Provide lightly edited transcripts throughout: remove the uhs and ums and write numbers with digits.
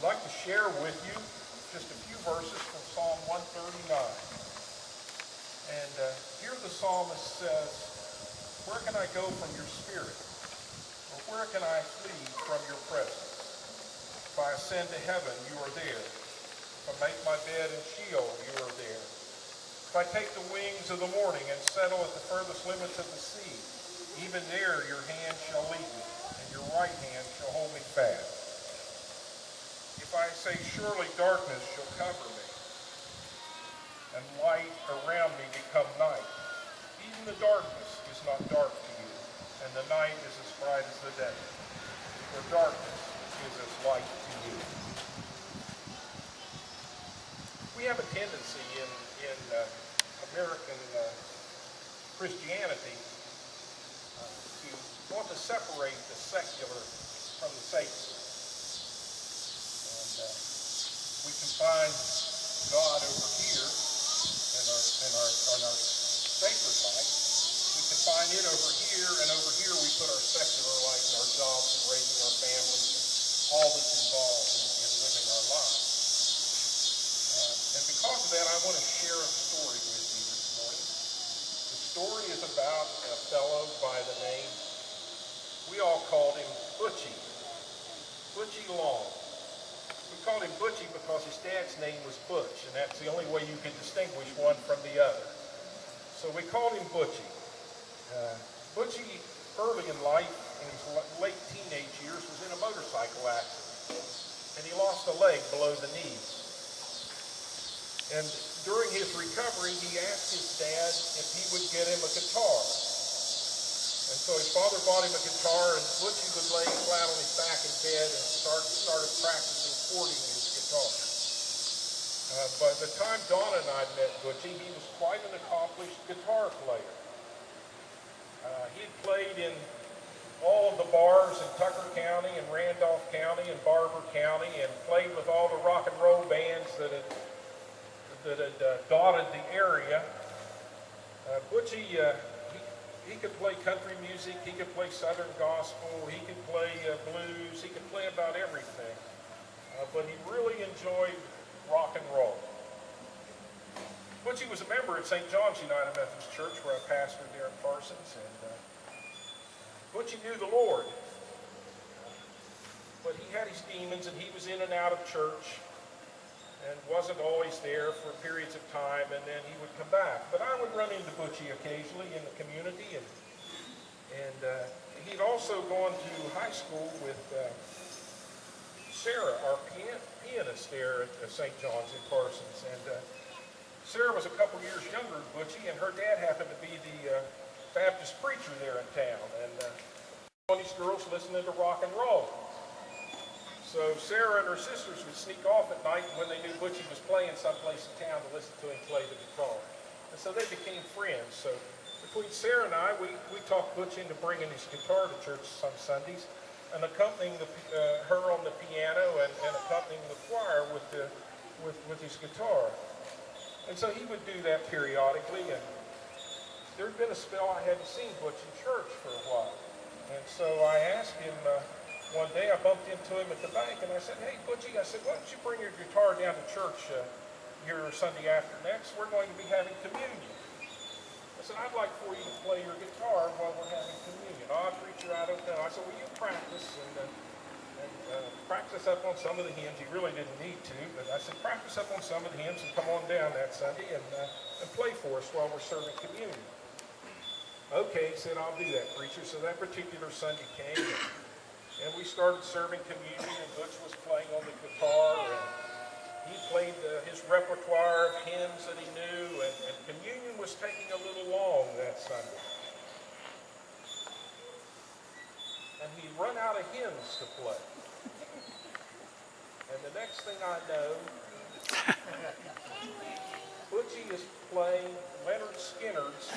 I'd like to share with you just a few verses from Psalm 139. And here the psalmist says, "Where can I go from your spirit? Or where can I flee from your presence? If I ascend to heaven, you are there. If I make my bed in Sheol, you are there. If I take the wings of the morning and settle at the furthest limits of the sea, even there your hand shall lead me, and your right hand shall hold me fast. If I say, surely darkness shall cover me, and light around me become night, even the darkness is not dark to you, and the night is as bright as the day. For darkness is as light to you." We have a tendency in American Christianity to want to separate the secular from the sacred. And we can find God over here in our sacred life. We can find it over here, and over here we put our secular life and our jobs and raising our families and all that's involved in living our lives. And because of that, I want to share a story with you this morning. The story is about a fellow by the name, we all called him Butchie. Butchie Long. We called him Butchie because his dad's name was Butch, and that's the only way you could distinguish one from the other. So we called him Butchie. Butchie, early in life, in his late teenage years, was in a motorcycle accident, and he lost a leg below the knee. And during his recovery, he asked his dad if he would get him a guitar. And so his father bought him a guitar, and Butchie would lay flat on his back in bed and started practicing chording his guitar. By the time Donna and I met Butchie, he was quite an accomplished guitar player. He had played in all of the bars in Tucker County and Randolph County and Barber County, and played with all the rock and roll bands that had dotted the area. Butchie, he could play country music, he could play Southern gospel, he could play blues, he could play about everything. But he really enjoyed rock and roll. Butchie was a member at St. John's United Methodist Church, where I pastored there in Parsons, and Butchie knew the Lord. But he had his demons, and he was in and out of church, and wasn't always there for periods of time, and then he would come back. But I would run into Butchie occasionally in the community, and he'd also gone to high school with Sarah, our pianist there at St. John's in Parsons. And Sarah was a couple years younger than Butchie, and her dad happened to be the Baptist preacher there in town, and all these girls listening to rock and roll. So Sarah and her sisters would sneak off at night when they knew Butchie was playing someplace in town to listen to him play the guitar. And so they became friends. So between Sarah and I, we talked Butchie into bringing his guitar to church some Sundays and accompanying her on the piano and accompanying the choir with his guitar. And so he would do that periodically. And there had been a spell I hadn't seen Butch in church for a while. And so I asked him, one day I bumped into him at the bank, and I said, "Hey, Butchie," I said, "why don't you bring your guitar down to church here Sunday after next? We're going to be having communion." I said, "I'd like for you to play your guitar while we're having communion." "Oh, preacher, I don't know." I said, "Well, you practice and practice up on some of the hymns." He really didn't need to, but I said, "Practice up on some of the hymns and come on down that Sunday and play for us while we're serving communion." "Okay," he said, "I'll do that, preacher." So that particular Sunday came, and we started serving communion, and Butch was playing on the guitar, and he played his repertoire of hymns that he knew, and communion was taking a little long that Sunday. And he'd run out of hymns to play. And the next thing I know, Butchie is playing Leonard Skinner's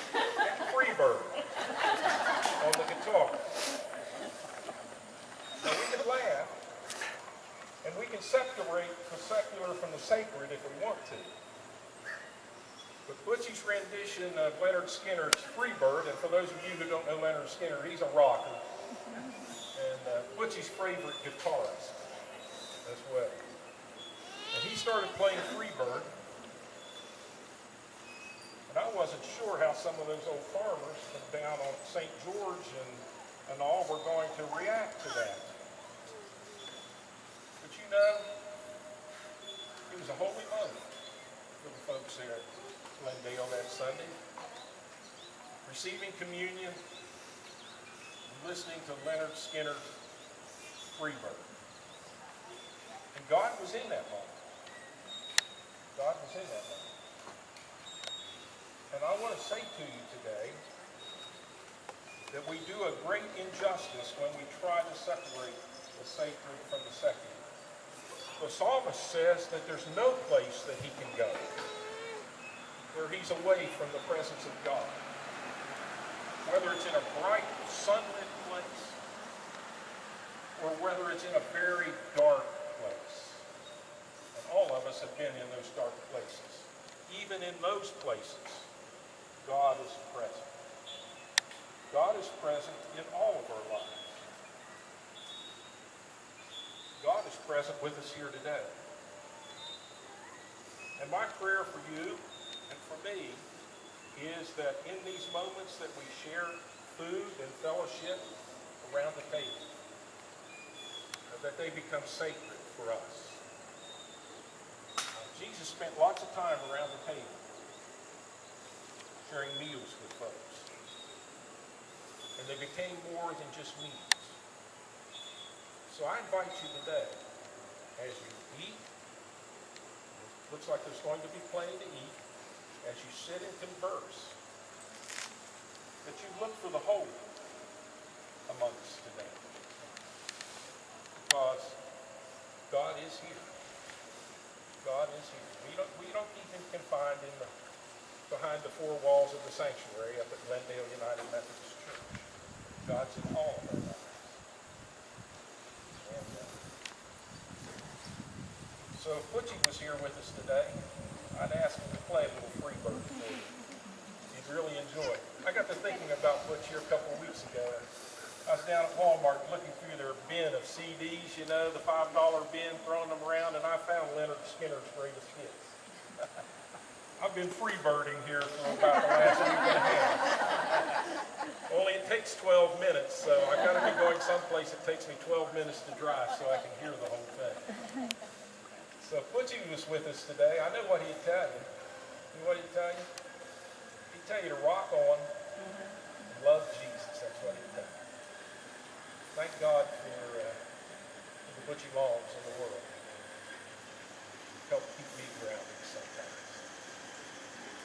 Freebird on the guitar. Now we can laugh, and we can separate the secular from the sacred if we want to. But Butchie's rendition of Leonard Skinner's Freebird, and for those of you who don't know Leonard Skinner, he's a rocker, and Butchie's favorite guitarist as well. started playing Freebird. And I wasn't sure how some of those old farmers from down on St. George and all were going to react to that. But you know, it was a holy moment for the folks there at Glendale that Sunday. Receiving communion, and listening to Leonard Skinner's Freebird. And God was in that moment. God was in that moment. And I want to say to you today that we do a great injustice when we try to separate the sacred from the secular. The psalmist says that there's no place that he can go where he's away from the presence of God. Whether it's in a bright, sunlit place, or whether it's in a very dark place. And all of us have been in those dark places. Even in those places, God is present. God is present in all of our lives. God is present with us here today. And my prayer for you and for me is that in these moments that we share food and fellowship around the table, that they become sacred for us. Jesus spent lots of time around the table, sharing meals with folks. And they became more than just meals. So I invite you today, as you eat, it looks like there's going to be plenty to eat, as you sit and converse, that you look for the holy among us today. Because God is here. God is here. We don't keep him confined behind the four walls of the sanctuary up at Glendale United Methodist Church. God's in all of our lives. And so if Butchie was here with us today, I'd ask him to play a little Freebird for you. He'd really enjoy it. I got to thinking about Butch here a couple of weeks ago. I was down at Walmart looking through their bin of CDs, you know, the $5 bin, throwing them around, and I found Leonard Skinner's greatest hits. I've been freebirding here for about the last week and a half. Only it takes 12 minutes, so I've got to be going someplace it takes me 12 minutes to drive so I can hear the whole thing. So if Butchie was with us today, I know what he'd tell you. You know what he'd tell you? He'd tell you to rock on and love Jesus. That's what he'd tell you. Thank God for the Butchie Longs in the world.